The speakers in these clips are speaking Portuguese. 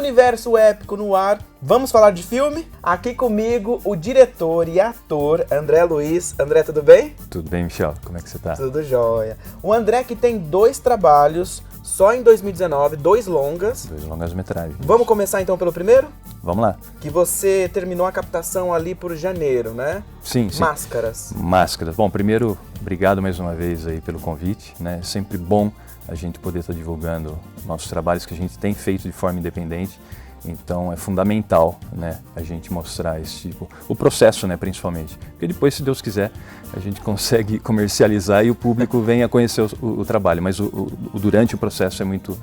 Universo Épico no ar. Vamos falar de filme? Aqui comigo o diretor e ator André Luiz. André, tudo bem? Tudo bem, Michel? Como é que você tá? Tudo jóia. O André que tem 2 trabalhos só em 2019, 2 longas. 2 longas-metragens. Vamos começar então pelo primeiro? Vamos lá. Que você terminou a captação ali por janeiro, né? Sim, sim. Máscaras. Máscaras. Bom, primeiro, obrigado mais uma vez aí pelo convite, né? É sempre bom a gente poder estar divulgando nossos trabalhos que a gente tem feito de forma independente. Então é fundamental, né, a gente mostrar esse tipo, o processo, né, principalmente, porque depois, se Deus quiser, a gente consegue comercializar e o público vem a conhecer o trabalho, mas durante o processo é muito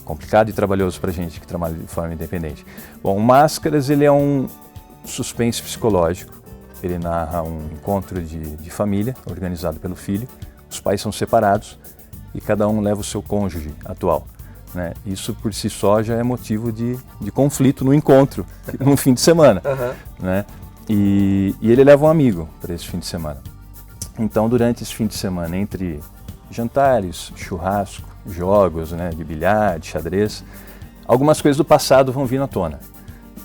complicado e trabalhoso para a gente que trabalha de forma independente. Bom, o Máscaras, ele é um suspense psicológico, ele narra um encontro de família organizado pelo filho, os pais são separados e cada um leva o seu cônjuge atual. Né? Isso por si só já é motivo de conflito no encontro, no fim de semana. Né? E ele leva um amigo para esse fim de semana. Então, durante esse fim de semana, entre jantares, churrasco, jogos, né, de bilhar, de xadrez, algumas coisas do passado vão vir à tona.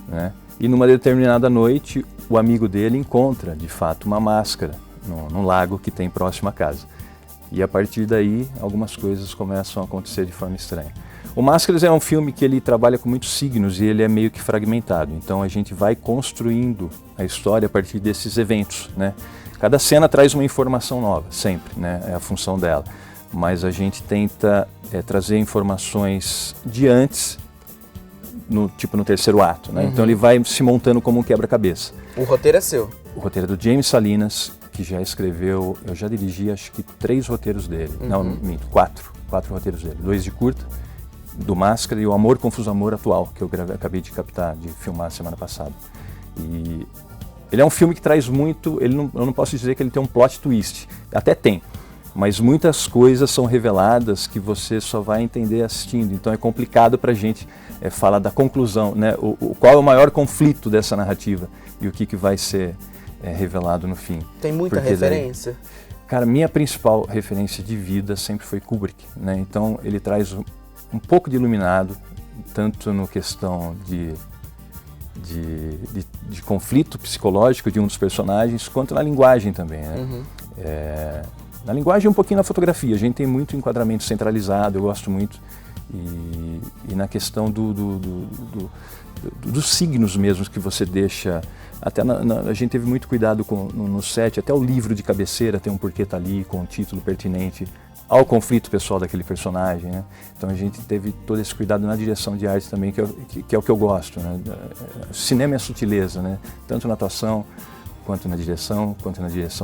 Né? E numa determinada noite, o amigo dele encontra, de fato, uma máscara num lago que tem próximo à casa. E a partir daí, algumas coisas começam a acontecer de forma estranha. O Máscaras é um filme que ele trabalha com muitos signos e ele é meio que fragmentado. Então a gente vai construindo a história a partir desses eventos, né? Cada cena traz uma informação nova, sempre, né? É a função dela. Mas a gente tenta trazer informações de antes, no terceiro ato, né? Então ele vai se montando como um quebra-cabeça. O roteiro é seu? O roteiro é do James Salinas, que já escreveu, eu já dirigi acho que 3 roteiros dele, não, minto, 4 roteiros dele, 2 de curta, do Máscara e o Amor Confuso Amor atual, que eu acabei de captar, de filmar semana passada. E ele é um filme que traz muito, eu não posso dizer que ele tem um plot twist, até tem, mas muitas coisas são reveladas que você só vai entender assistindo, então é complicado pra gente falar da conclusão, né? Qual é o maior conflito dessa narrativa e o que vai ser revelado no fim. Tem muita referência? Cara, minha principal referência de vida sempre foi Kubrick, né? Então ele traz um pouco de Iluminado, tanto no questão de conflito psicológico de um dos personagens, quanto na linguagem também, né? Na linguagem e um pouquinho na fotografia, a gente tem muito enquadramento centralizado, eu gosto muito, e na questão dos signos mesmos que você deixa, até a gente teve muito cuidado no set, até o livro de cabeceira tem um porquê tá ali, com um título pertinente ao conflito pessoal daquele personagem, né? Então a gente teve todo esse cuidado na direção de arte também, que é o que eu gosto, né? Cinema é sutileza, né? Tanto na atuação, quanto na direção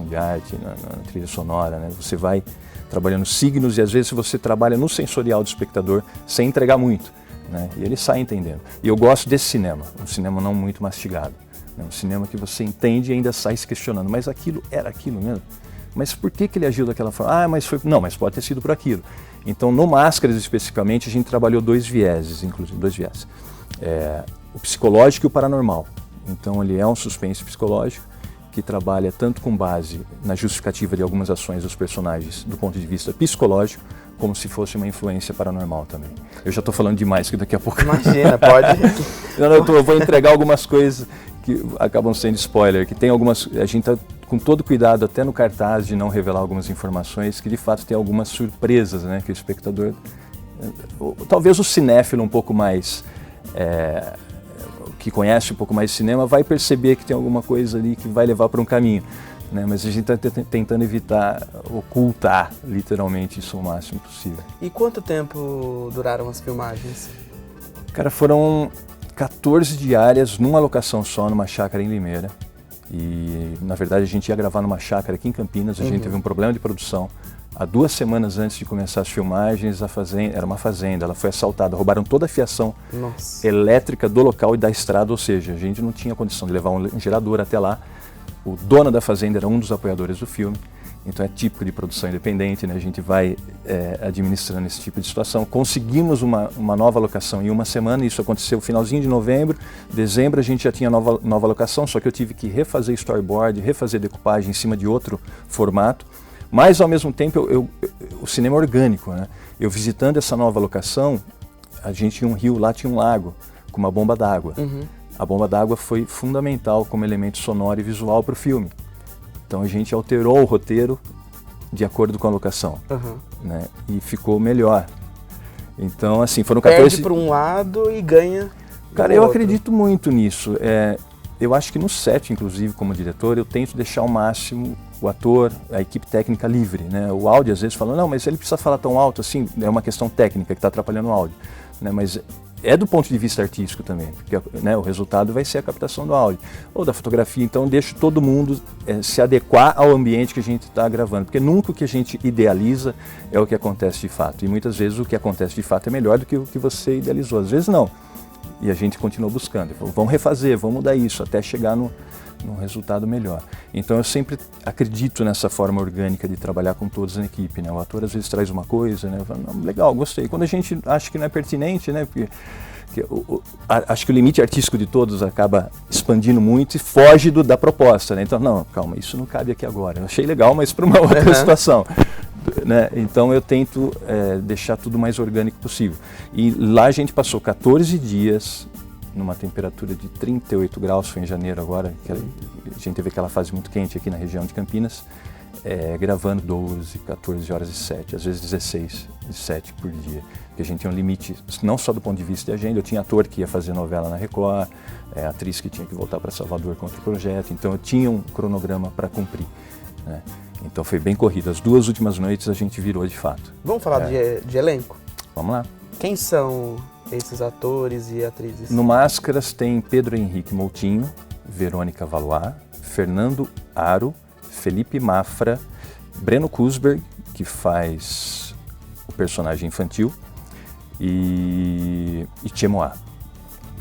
de arte, na trilha sonora, né? Você vai trabalhando signos e às vezes você trabalha no sensorial do espectador sem entregar muito, né? E ele sai entendendo. E eu gosto desse cinema, um cinema não muito mastigado, né? Um cinema que você entende e ainda sai se questionando, mas aquilo era aquilo mesmo? Mas por que ele agiu daquela forma? Ah, mas foi... Não, mas pode ter sido por aquilo. Então, no Máscaras especificamente, a gente trabalhou 2 vieses, inclusive 2 vieses. O psicológico e o paranormal. Então, ele é um suspense psicológico que trabalha tanto com base na justificativa de algumas ações dos personagens do ponto de vista psicológico, como se fosse uma influência paranormal também. Eu já estou falando demais, que daqui a pouco... Imagina, pode... eu vou entregar algumas coisas que acabam sendo spoiler, que tem algumas... A gente está com todo cuidado, até no cartaz, de não revelar algumas informações, que de fato tem algumas surpresas, né? Que o espectador... Talvez o cinéfilo um pouco mais... que conhece um pouco mais de cinema, vai perceber que tem alguma coisa ali que vai levar para um caminho. Né? Mas a gente está tentando evitar, ocultar, literalmente, isso o máximo possível. E quanto tempo duraram as filmagens? Cara, foram 14 diárias numa locação só, numa chácara em Limeira. E, na verdade, a gente ia gravar numa chácara aqui em Campinas, a gente teve um problema de produção. Há 2 semanas antes de começar as filmagens, a fazenda, era uma fazenda, ela foi assaltada, roubaram toda a fiação elétrica do local e da estrada, ou seja, a gente não tinha condição de levar um gerador até lá. O dono da fazenda era um dos apoiadores do filme, então é típico de produção independente, né? A gente vai administrando esse tipo de situação. Conseguimos uma nova locação em 1 semana, isso aconteceu no finalzinho de novembro, dezembro a gente já tinha nova locação, só que eu tive que refazer storyboard, refazer decupagem em cima de outro formato. Mas, ao mesmo tempo, o cinema é orgânico, né? Eu visitando essa nova locação, a gente tinha um rio, lá tinha um lago. com uma bomba d'água. Uhum. A bomba d'água foi fundamental como elemento sonoro e visual para o filme. Então a gente alterou o roteiro de acordo com a locação, né? E ficou melhor. Então, assim, foram 14... Perde por um lado e ganha Cara, do eu outro. acredito muito nisso. Eu acho que no set, inclusive, como diretor, eu tento deixar ao máximo o ator, a equipe técnica livre, né? O áudio, às vezes, fala, não, mas ele precisa falar tão alto assim, é uma questão técnica que está atrapalhando o áudio, né? Mas é do ponto de vista artístico também, porque, né, o resultado vai ser a captação do áudio ou da fotografia. Então, deixo todo mundo se adequar ao ambiente que a gente está gravando, porque nunca o que a gente idealiza é o que acontece de fato. E muitas vezes o que acontece de fato é melhor do que o que você idealizou. Às vezes não. E a gente continua buscando. Vamos refazer, vamos mudar isso, até chegar num resultado melhor. Então eu sempre acredito nessa forma orgânica de trabalhar com todos na equipe, né? O ator às vezes traz uma coisa, né? Eu falo, não, legal, gostei. Quando a gente acha que não é pertinente, né? Porque acho que o limite artístico de todos acaba expandindo muito e foge da proposta, né? Então, não, calma, isso não cabe aqui agora. Eu achei legal, mas para uma outra situação. Né? Então eu tento deixar tudo mais orgânico possível. E lá a gente passou 14 dias numa temperatura de 38 graus, foi em janeiro agora, que a gente teve aquela fase muito quente aqui na região de Campinas, gravando 12, 14 horas e 7, às vezes 16 e 7 por dia. Porque a gente tem um limite, não só do ponto de vista de agenda, eu tinha ator que ia fazer novela na Record, atriz que tinha que voltar para Salvador com outro projeto, então eu tinha um cronograma para cumprir, né? Então foi bem corrido. As 2 últimas noites a gente virou de fato. Vamos falar de elenco? Vamos lá. Quem são esses atores e atrizes? No Máscaras tem Pedro Henrique Moutinho, Verônica Valois, Fernando Aro, Felipe Mafra, Breno Kusberg, que faz o personagem infantil, e Tchemoá.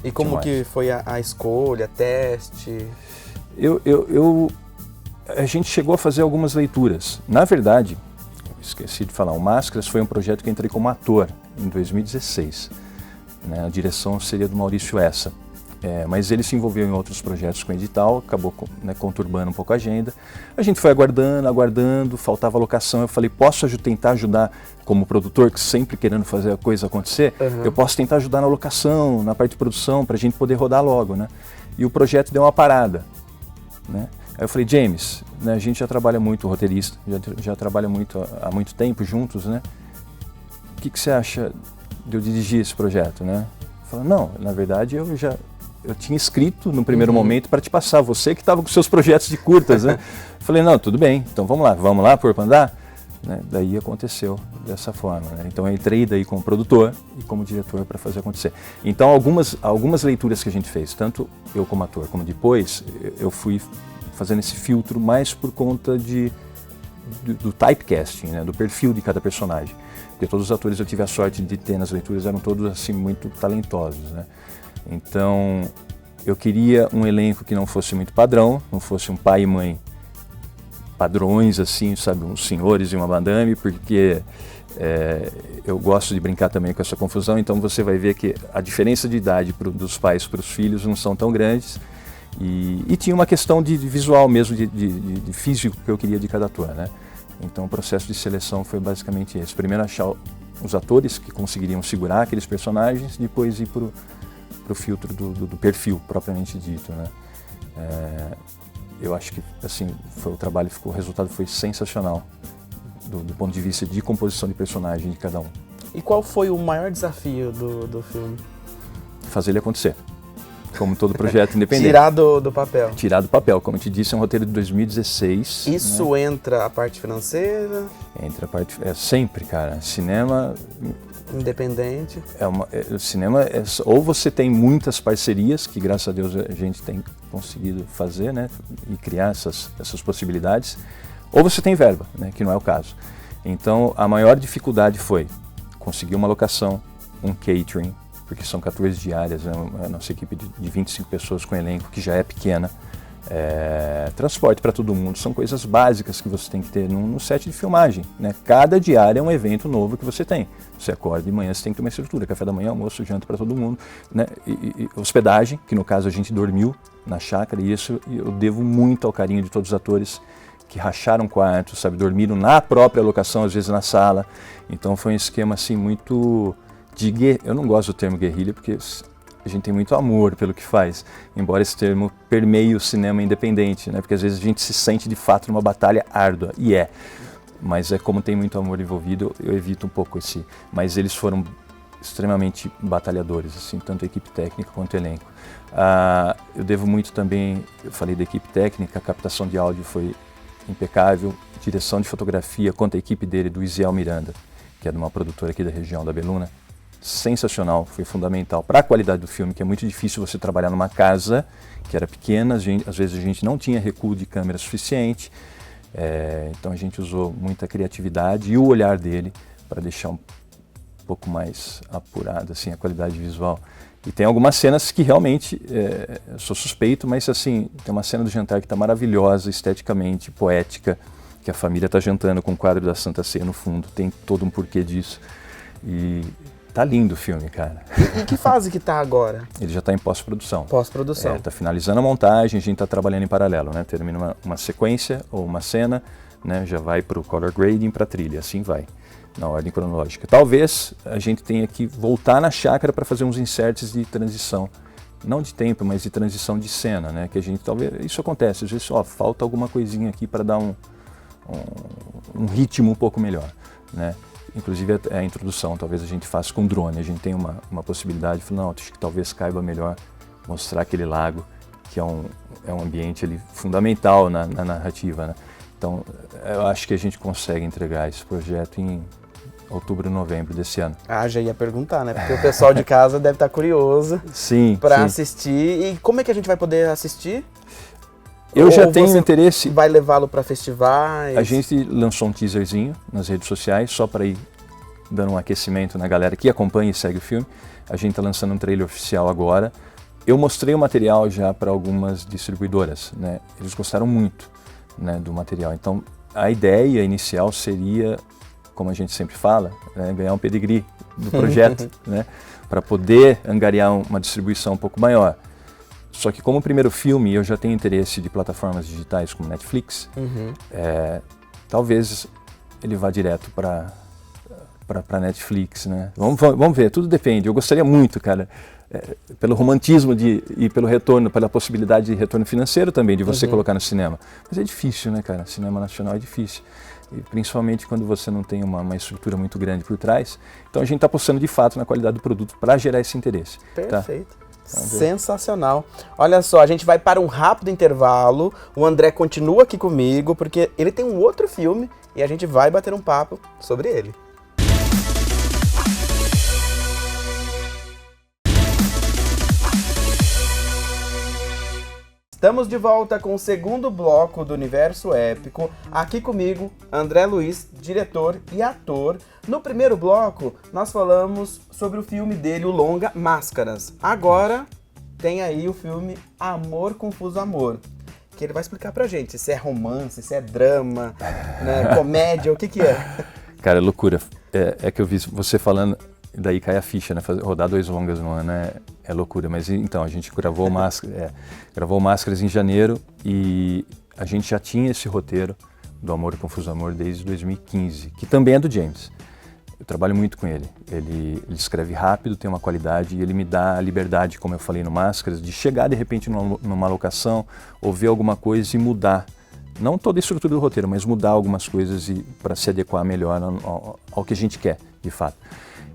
E como que foi a escolha, teste? A gente chegou a fazer algumas leituras. Na verdade, esqueci de falar, o Máscaras foi um projeto que eu entrei como ator em 2016. Né? A direção seria do Maurício Essa. Mas ele se envolveu em outros projetos com edital, acabou, né, conturbando um pouco a agenda. A gente foi aguardando, faltava locação. Eu falei, posso tentar ajudar como produtor, que sempre querendo fazer a coisa acontecer? Eu posso tentar ajudar na locação, na parte de produção, para a gente poder rodar logo, né? E o projeto deu uma parada, né? Aí eu falei, James, né, a gente já trabalha muito, roteirista, já trabalha muito há muito tempo juntos, né? O que você acha de eu dirigir esse projeto, né? Ele falou, não, na verdade eu tinha escrito no primeiro momento para te passar, você que estava com seus projetos de curtas, né? Falei, não, tudo bem, então vamos lá pôr para andar? Né? Daí aconteceu dessa forma, né? Então eu entrei daí como produtor e como diretor para fazer acontecer. Então algumas leituras que a gente fez, tanto eu como ator, como depois, eu fui fazendo esse filtro mais por conta do typecasting, né? Do perfil de cada personagem. Porque todos os atores eu tive a sorte de ter nas leituras, eram todos assim muito talentosos, né? Então eu queria um elenco que não fosse muito padrão, não fosse um pai e mãe padrões assim, sabe, uns senhores e uma madame, porque eu gosto de brincar também com essa confusão, então você vai ver que a diferença de idade dos pais para os filhos não são tão grandes. E tinha uma questão de visual mesmo, de físico que eu queria de cada ator, né? Então o processo de seleção foi basicamente esse. Primeiro achar os atores que conseguiriam segurar aqueles personagens, depois ir para o filtro do perfil propriamente dito, né? Eu acho que assim, o resultado foi sensacional do ponto de vista de composição de personagem de cada um. E qual foi o maior desafio do filme? Fazer ele acontecer. Como todo projeto independente. Tirar do papel. Tirar do papel. Como eu te disse, é um roteiro de 2016. Isso, né? Entra a parte financeira? Entra a parte... sempre, cara. Cinema... Independente. O cinema ou você tem muitas parcerias, que graças a Deus a gente tem conseguido fazer, né? E criar essas possibilidades. Ou você tem verba, né? Que não é o caso. Então, a maior dificuldade foi conseguir uma locação, um catering, porque são 14 diárias, né? A nossa equipe de 25 pessoas com elenco, que já é pequena, transporte para todo mundo, são coisas básicas que você tem que ter no set de filmagem, né? Cada diária é um evento novo que você tem. Você acorda de manhã, você tem que ter uma estrutura, café da manhã, almoço, janta para todo mundo, né? E hospedagem, que no caso a gente dormiu na chácara, e isso eu devo muito ao carinho de todos os atores que racharam quartos, sabe, dormiram na própria locação, às vezes na sala. Então foi um esquema assim muito... eu não gosto do termo guerrilha, porque a gente tem muito amor pelo que faz, embora esse termo permeie o cinema independente, né? Porque às vezes a gente se sente de fato numa batalha árdua, e mas como tem muito amor envolvido, eu evito um pouco esse, mas eles foram extremamente batalhadores, assim, tanto a equipe técnica quanto o elenco. Eu devo muito também, eu falei da equipe técnica, a captação de áudio foi impecável, direção de fotografia, quanto a equipe dele, do Isiel Miranda, que é de uma produtora aqui da região da Beluna, sensacional, foi fundamental para a qualidade do filme, que é muito difícil você trabalhar numa casa que era pequena, às vezes a gente não tinha recuo de câmera suficiente, então a gente usou muita criatividade e o olhar dele para deixar um pouco mais apurada assim, a qualidade visual. E tem algumas cenas que realmente, eu sou suspeito, mas assim, tem uma cena do jantar que está maravilhosa, esteticamente, poética, que a família está jantando com o quadro da Santa Ceia no fundo, tem todo um porquê disso. E tá lindo o filme, cara. E que fase que tá agora? Ele já está em pós-produção. Pós-produção. Está finalizando a montagem, a gente está trabalhando em paralelo, né? Termina uma sequência ou uma cena, né? Já vai para o color grading, para a trilha, assim vai, na ordem cronológica. Talvez a gente tenha que voltar na chácara para fazer uns inserts de transição. Não de tempo, mas de transição de cena, né? Que a gente talvez... Isso acontece, às vezes falta alguma coisinha aqui para dar um ritmo um pouco melhor, né? Inclusive a introdução, talvez a gente faça com drone, a gente tem uma possibilidade, não, acho que talvez caiba melhor mostrar aquele lago, que é um ambiente ali fundamental na narrativa, né? Então, eu acho que a gente consegue entregar esse projeto em outubro, novembro desse ano. Já ia perguntar, né? Porque o pessoal de casa deve estar curioso para assistir. E como é que a gente vai poder assistir? Eu já tenho interesse. Vai levá-lo para festivais? A gente lançou um teaserzinho nas redes sociais, só para ir dando um aquecimento na galera que acompanha e segue o filme. A gente está lançando um trailer oficial agora. Eu mostrei o material já para algumas distribuidoras, né? Eles gostaram muito, né, do material. Então, a ideia inicial seria, como a gente sempre fala, né, ganhar um pedigree do projeto, né, para poder angariar uma distribuição um pouco maior. Só que como primeiro filme, eu já tenho interesse de plataformas digitais como Netflix, talvez ele vá direto para Netflix, né? Vamos ver, tudo depende. Eu gostaria muito, cara, pelo romantismo e pelo retorno, pela possibilidade de retorno financeiro também, de você colocar no cinema. Mas é difícil, né, cara? Cinema nacional é difícil. E principalmente quando você não tem uma estrutura muito grande por trás. Então a gente está apostando de fato na qualidade do produto para gerar esse interesse. Perfeito. Tá? Sensacional. Olha só, a gente vai para um rápido intervalo. O André continua aqui comigo, porque ele tem um outro filme e a gente vai bater um papo sobre ele. Estamos de volta com o segundo bloco do Universo Épico. Aqui comigo, André Luiz, diretor e ator. No primeiro bloco, nós falamos sobre o filme dele, o longa Máscaras. Agora, tem aí o filme Amor Confuso Amor, que ele vai explicar pra gente se é romance, se é drama, né, comédia, o que é. Cara, é loucura. É que eu vi você falando... Daí cai a ficha, né? Rodar 2 longas no ano é loucura. Mas então, a gente gravou Máscaras em janeiro e a gente já tinha esse roteiro do Amor Confuso Amor desde 2015, que também é do James. Eu trabalho muito com ele. Ele escreve rápido, tem uma qualidade e ele me dá a liberdade, como eu falei no Máscaras, de chegar de repente numa locação ou ver alguma coisa e mudar. Não toda a estrutura do roteiro, mas mudar algumas coisas para se adequar melhor ao que a gente quer, de fato.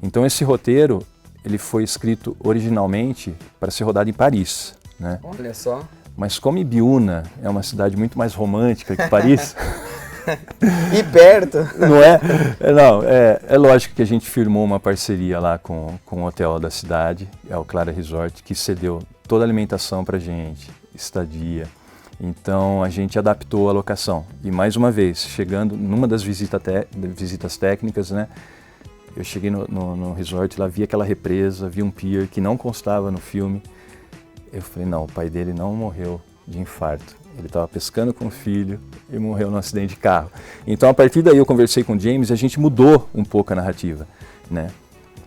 Então esse roteiro, ele foi escrito originalmente para ser rodado em Paris, né? Olha só. Mas como Ibiúna é uma cidade muito mais romântica que Paris... E perto. Não é? Não, é lógico que a gente firmou uma parceria lá com o hotel da cidade, é o Clara Resort, que cedeu toda a alimentação pra gente, estadia. Então a gente adaptou a locação. E mais uma vez, chegando numa das visitas técnicas, né? Eu cheguei no resort, lá vi aquela represa, vi um pier que não constava no filme. Eu falei, não, o pai dele não morreu de infarto. Ele estava pescando com o filho e morreu num acidente de carro. Então, a partir daí, eu conversei com o James e a gente mudou um pouco a narrativa, né?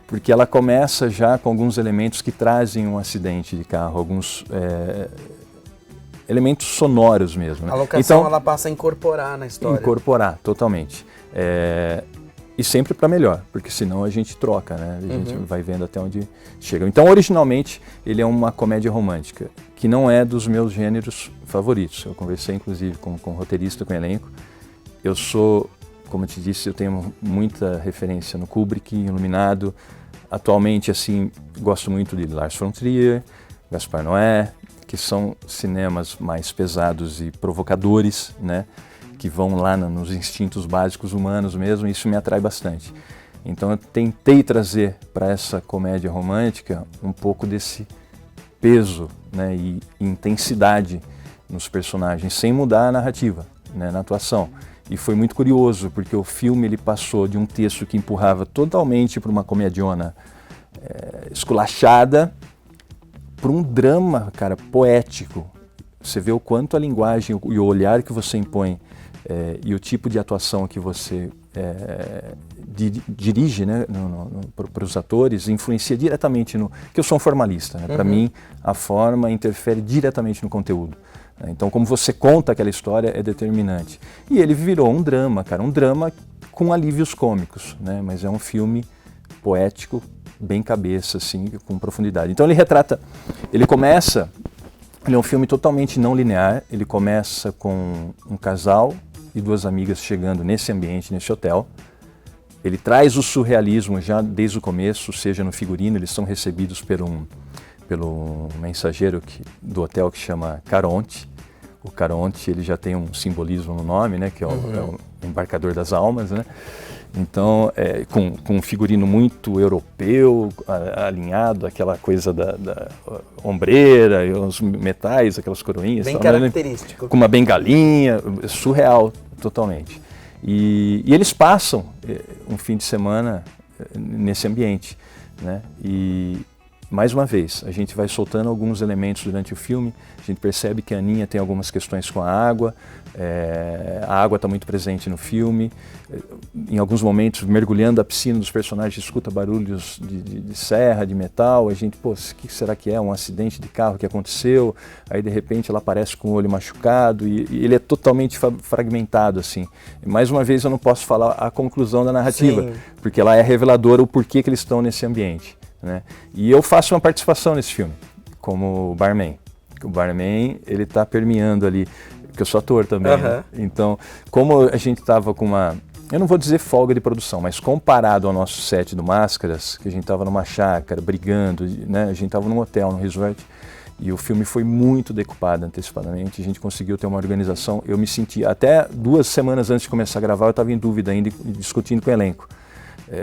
Porque ela começa já com alguns elementos que trazem um acidente de carro, alguns elementos sonoros mesmo, né? A locação, então, ela passa a incorporar na história. Incorporar, totalmente. E sempre para melhor, porque senão a gente troca, né? A gente vai vendo até onde chega. Então, originalmente, ele é uma comédia romântica, que não é dos meus gêneros favoritos. Eu conversei, inclusive, com o roteirista, com o elenco. Eu sou, como eu te disse, eu tenho muita referência no Kubrick, Iluminado. Atualmente, assim, gosto muito de Lars von Trier, Gaspar Noé, que são cinemas mais pesados e provocadores, né? Que vão lá nos instintos básicos humanos mesmo, e isso me atrai bastante. Então eu tentei trazer para essa comédia romântica um pouco desse peso, né, e intensidade nos personagens, sem mudar a narrativa, né, na atuação. E foi muito curioso, porque o filme ele passou de um texto que empurrava totalmente para uma comediona esculachada, para um drama, cara, poético. Você vê o quanto a linguagem e o olhar que você impõe e o tipo de atuação que você dirige, né, para os atores influencia diretamente no... que eu sou um formalista, né? Para mim, a forma interfere diretamente no conteúdo. Né? Então, como você conta aquela história é determinante. E ele virou um drama, cara, um drama com alívios cômicos, né? Mas é um filme poético, bem cabeça, assim, com profundidade. Então, ele é um filme totalmente não linear. Ele começa com um casal e duas amigas chegando nesse ambiente, nesse hotel. Ele traz o surrealismo já desde o começo, seja no figurino, eles são recebidos pelo mensageiro do hotel que chama Caronte. O Caronte, ele já tem um simbolismo no nome, né, que é o embarcador das almas, né? Então, com um figurino muito europeu, alinhado, aquela coisa da ombreira, e os metais, aquelas coroinhas. Bem tal, característico. né? Com uma bengalinha, surreal, totalmente. E eles passam um fim de semana nesse ambiente, né? E, mais uma vez, a gente vai soltando alguns elementos durante o filme. A gente percebe que a Aninha tem algumas questões com a água está muito presente no filme. Em alguns momentos, mergulhando a piscina dos personagens, escuta barulhos de serra, de metal. A gente, o que será que é? Um acidente de carro que aconteceu? Aí, de repente, ela aparece com o olho machucado e ele é totalmente fragmentado, assim. Mais uma vez, eu não posso falar a conclusão da narrativa, Sim. porque ela é reveladora o porquê que eles estão nesse ambiente. Né? E eu faço uma participação nesse filme, como barman. O barman, ele está permeando ali, porque eu sou ator também, né? Então, como a gente estava com eu não vou dizer folga de produção, mas comparado ao nosso set do Máscaras, que a gente estava numa chácara, brigando, né? A gente estava num hotel, num resort, e o filme foi muito decupado antecipadamente, a gente conseguiu ter uma organização. Eu me senti, até 2 semanas antes de começar a gravar, eu estava em dúvida ainda, discutindo com o elenco.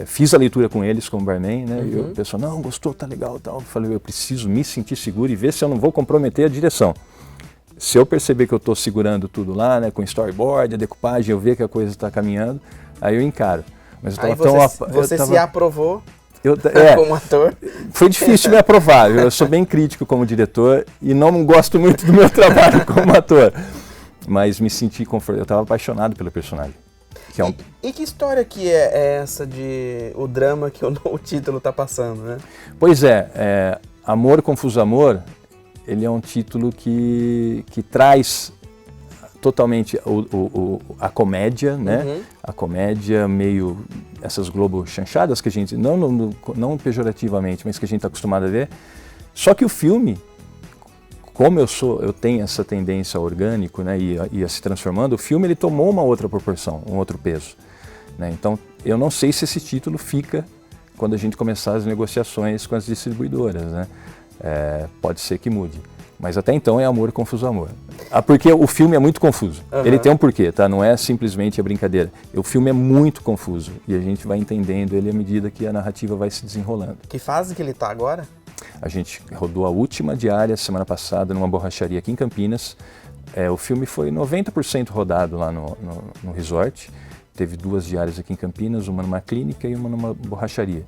Fiz a leitura com eles, como barman, né? E o pessoal, não, gostou, tá legal, tal. Eu falei, eu preciso me sentir seguro e ver se eu não vou comprometer a direção. Se eu perceber que eu estou segurando tudo lá, né, com storyboard, a decupagem, eu ver que a coisa está caminhando, aí eu encaro. Mas eu estava você se aprovou como ator? Foi difícil me aprovar. Eu sou bem crítico como diretor e não gosto muito do meu trabalho como ator. Mas me senti confortável. Eu estava apaixonado pelo personagem. E que história que é essa de o drama que o título está passando, né? Pois Amor Confuso Amor, ele é um título que traz totalmente a comédia, né? A comédia meio, essas globo chanchadas que a gente, não pejorativamente, mas que a gente está acostumado a ver. Só que o filme, como eu tenho essa tendência ao orgânico, né, e a se transformando, o filme ele tomou uma outra proporção, um outro peso. Né? Então, eu não sei se esse título fica quando a gente começar as negociações com as distribuidoras. Né? Pode ser que mude. Mas até então é Amor Confuso Amor. Porque o filme é muito confuso. Ele tem um porquê, tá? Não é simplesmente a brincadeira. O filme é muito confuso e a gente vai entendendo ele à medida que a narrativa vai se desenrolando. Que fase que ele está agora? A gente rodou a última diária semana passada numa borracharia aqui em Campinas. O filme foi 90% rodado lá no resort. Teve 2 diárias aqui em Campinas, uma numa clínica e uma numa borracharia.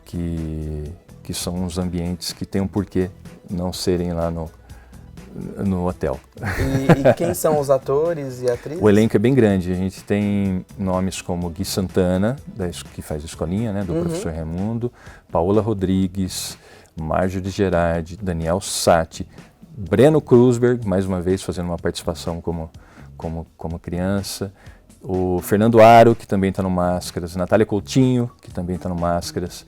Que são uns ambientes que tem um porquê não serem lá no hotel. E quem são os atores e atrizes? O elenco é bem grande. A gente tem nomes como Gui Santana, que faz a escolinha, né, do professor Raimundo, Paola Rodrigues, Marjorie Gerardi, Daniel Satti, Breno Krusberg, mais uma vez fazendo uma participação como criança, o Fernando Aro, que também está no Máscaras, Natália Coutinho, que também está no Máscaras.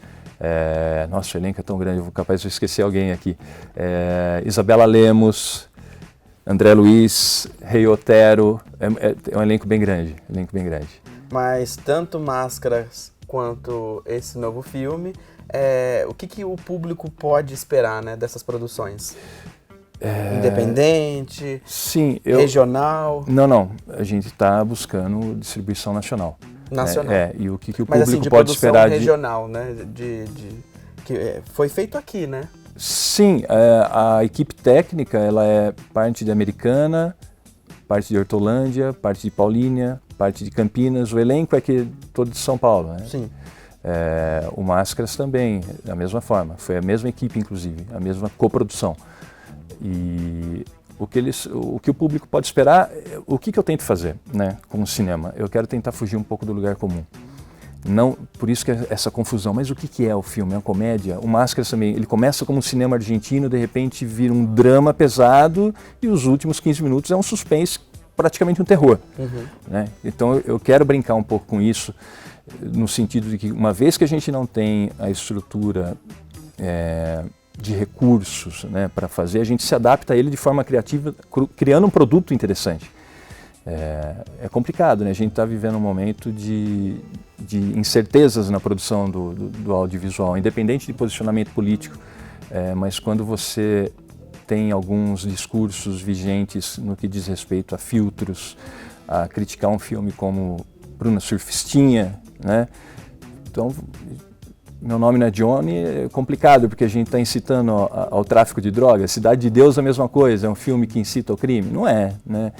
Nossa, o elenco é tão grande, eu vou capaz de esquecer alguém aqui. Isabela Lemos, André Luiz, Rei Otero, é um elenco bem grande, Mas tanto Máscaras quanto esse novo filme, o que o público pode esperar, né, dessas produções? Independente, sim, regional? Não, a gente está buscando distribuição nacional. Nacional. E o que o Mas, público assim, de pode esperar regional, né? Que foi feito aqui, né? Sim, a equipe técnica ela é parte de Americana, parte de Hortolândia, parte de Paulínia, parte de Campinas. O elenco é que todo de São Paulo, né? Sim. O Máscaras também, da mesma forma. Foi a mesma equipe, inclusive, a mesma coprodução. E o que o público pode esperar, o que eu tento fazer, né, com o cinema? Eu quero tentar fugir um pouco do lugar comum. Não, por isso que é essa confusão. Mas o que é o filme? É uma comédia? O Máscaras também, ele começa como um cinema argentino, de repente vira um drama pesado e os últimos 15 minutos é um suspense, praticamente um terror. Né? Então eu quero brincar um pouco com isso, no sentido de que uma vez que a gente não tem a estrutura de recursos, né, para fazer, a gente se adapta a ele de forma criativa, criando um produto interessante. É complicado, né? A gente está vivendo um momento de incertezas na produção do audiovisual, independente de posicionamento político, mas quando você tem alguns discursos vigentes no que diz respeito a filtros, a criticar um filme como Bruna Surfistinha, né? Então, Meu Nome Não é Johnny é complicado, porque a gente está incitando ao tráfico de drogas. Cidade de Deus é a mesma coisa, é um filme que incita ao crime? Não é, né?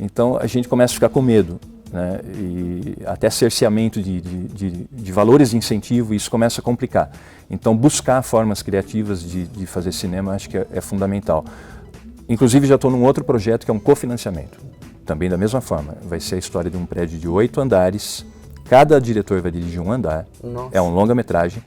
Então a gente começa a ficar com medo, né? E até cerceamento de valores de incentivo, isso começa a complicar. Então buscar formas criativas de fazer cinema, acho que é fundamental. Inclusive já estou num outro projeto que é um cofinanciamento, também da mesma forma. Vai ser a história de um prédio de 8 andares, cada diretor vai dirigir um andar. Nossa. É um longa-metragem,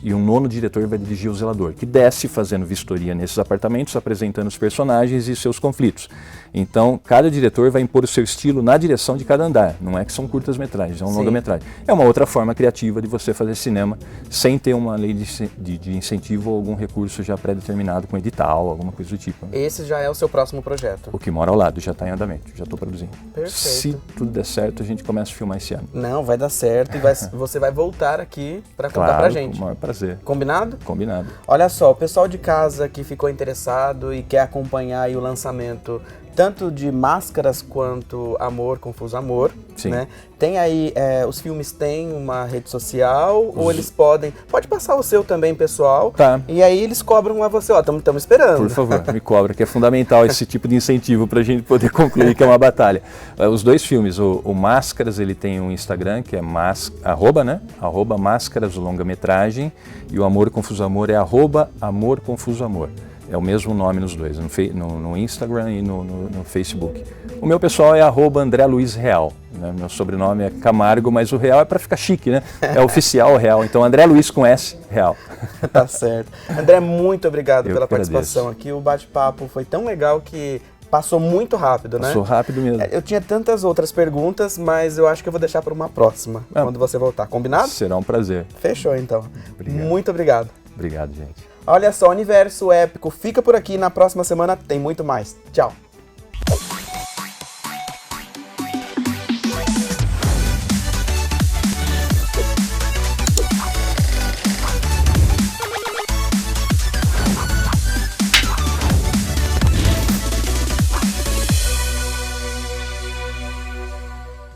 e um nono diretor vai dirigir o zelador, que desce fazendo vistoria nesses apartamentos, apresentando os personagens e seus conflitos. Então, cada diretor vai impor o seu estilo na direção de cada andar. Não é que são curtas-metragens, é um longa-metragem. É uma outra forma criativa de você fazer cinema sem ter uma lei de incentivo ou algum recurso já pré-determinado com edital, alguma coisa do tipo. Esse já é o seu próximo projeto? O Que Mora ao Lado, já está em andamento, já estou produzindo. Perfeito. Se tudo der certo, a gente começa a filmar esse ano. Não, vai dar certo e você vai voltar aqui para contar pra gente. Com o maior prazer. Combinado? Combinado. Olha só, o pessoal de casa que ficou interessado e quer acompanhar aí o lançamento tanto de Máscaras quanto Amor, Confuso Amor, Sim. Né? Tem aí, os filmes têm uma rede social, ou eles pode passar o seu também, pessoal, Tá. E aí eles cobram a você, ó, estamos esperando. Por favor, me cobra, que é fundamental esse tipo de incentivo para a gente poder concluir que é uma batalha. Os dois filmes, o Máscaras, ele tem um Instagram, que é @, Máscaras, longa-metragem, e o Amor, Confuso Amor é @Amor, Confuso Amor. É o mesmo nome nos dois, no Instagram e no Facebook. O meu pessoal é @André Luiz Real. Né? Meu sobrenome é Camargo, mas o Real é para ficar chique, né? É oficial Real. Então, André Luiz com S, Real. Tá certo. André, muito obrigado Eu pela que agradeço. participação aqui. O bate-papo foi tão legal que passou muito rápido, né? Passou rápido mesmo. Eu tinha tantas outras perguntas, mas eu acho que eu vou deixar para uma próxima, quando você voltar. Combinado? Será um prazer. Fechou, então. Obrigado. Muito obrigado. Obrigado, gente. Olha só, Universo Épico fica por aqui. Na próxima semana tem muito mais. Tchau.